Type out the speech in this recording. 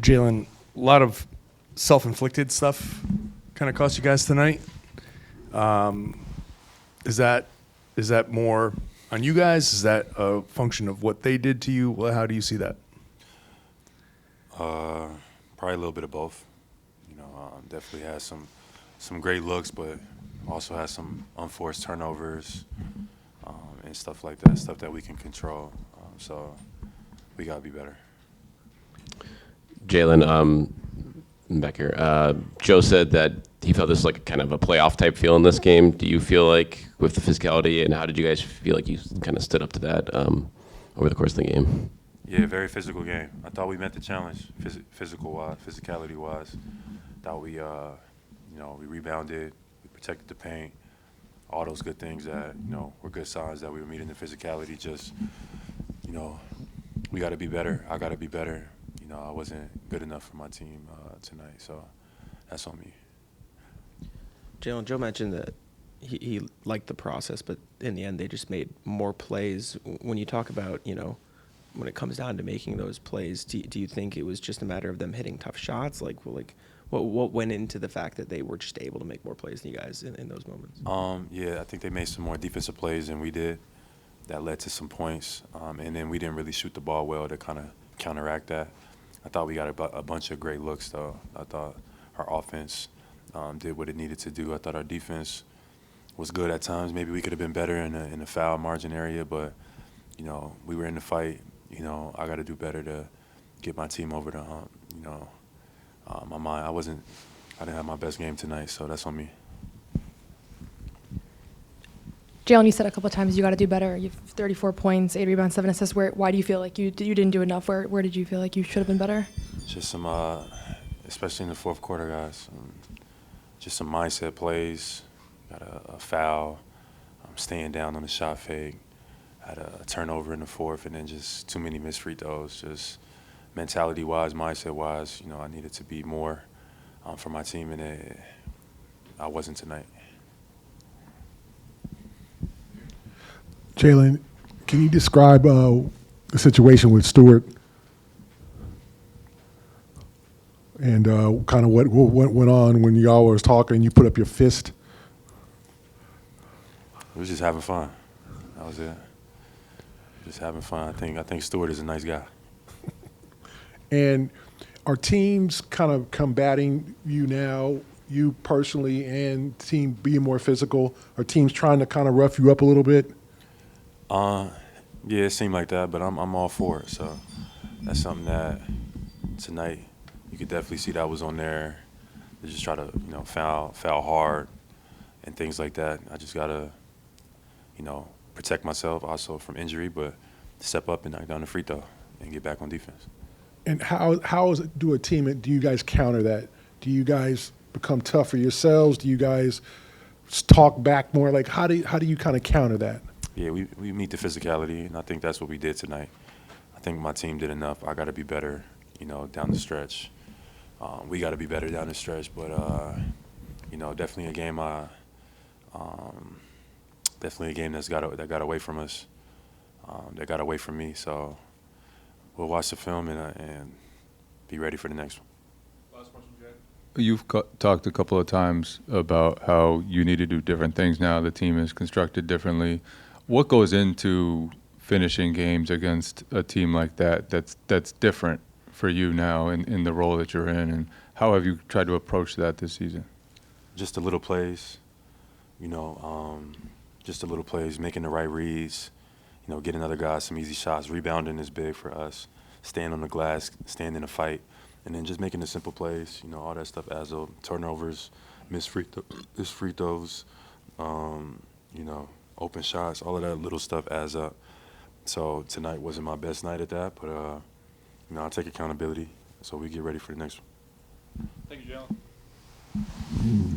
Jaylen, a lot of self-inflicted stuff kind of cost you guys tonight. Is that more on you guys? Is that a function of what they did to you? Well, how do you see that? Probably a little bit of both. Definitely has some great looks, but also has some unforced turnovers and stuff like that, stuff that we can control. So we got to be better. Jaylen, back here. Joe said that he felt this was like kind of a playoff type feel in this game. Do you feel like with the physicality, and how did you guys feel like you kind of stood up to that over the course of the game? Yeah, very physical game. I thought we met the challenge, physicality-wise. Thought we rebounded, we protected the paint, all those good things that, were good signs that we were meeting the physicality. Just, we got to be better. I got to be better. I wasn't good enough for my team tonight, so that's on me. Jaylen, Joe mentioned that he liked the process, but in the end they just made more plays. When you talk about, when it comes down to making those plays, do you think it was just a matter of them hitting tough shots? What went into the fact that they were just able to make more plays than you guys in those moments? Yeah, I think they made some more defensive plays than we did. That led to some points, and then we didn't really shoot the ball well to kind of counteract that. I thought we got a bunch of great looks, though. I thought our offense did what it needed to do. I thought our defense was good at times. Maybe we could have been better in the foul margin area, but, we were in the fight. I got to do better to get my team over the hump. My mind, I didn't have my best game tonight, so that's on me. Jaylen, you said a couple of times you got to do better. You have 34 points, 8 rebounds, 7 assists. Why do you feel like you didn't do enough? Where did you feel like you should have been better? Just some, especially in the fourth quarter, guys. Just some mindset plays. Got a foul. Staying down on the shot fake. Had a turnover in the fourth, and then just too many missed free throws. Just mentality-wise, mindset-wise, I needed to be more for my team, and I wasn't tonight. Jaylen, can you describe the situation with Stewart and kind of what went on when y'all was talking and you put up your fist? We was just having fun. That was it. Just having fun. I think Stewart is a nice guy. And are teams kind of combating you now, you personally and team being more physical? Are teams trying to kind of rough you up a little bit? Yeah, it seemed like that, but I'm all for it. So that's something that tonight you could definitely see that was on there. They just try to, foul hard and things like that. I just gotta, protect myself also from injury, but step up and knock down the free throw and get back on defense. And how do you guys counter that? Do you guys become tougher yourselves? Do you guys talk back more? Like how do you kind of counter that? Yeah, we meet the physicality, and I think that's what we did tonight. I think my team did enough. I got to be better, down the stretch. We got to be better down the stretch, but definitely a game. Definitely a game that got away from us. That got away from me. So we'll watch the film and be ready for the next one. Last question, Jay. You've talked a couple of times about how you need to do different things now. The team is constructed differently. What goes into finishing games against a team like that that's different for you now in the role that you're in, and how have you tried to approach that this season? Just the little plays, just the little plays, making the right reads, getting other guys some easy shots. Rebounding is big for us. Staying on the glass, staying in a fight, and then just making the simple plays, all that stuff adds up. Turnovers, missed free throws, open shots, all of that little stuff adds up. So tonight wasn't my best night at that, but I'll take accountability so we get ready for the next one. Thank you, Jaylen.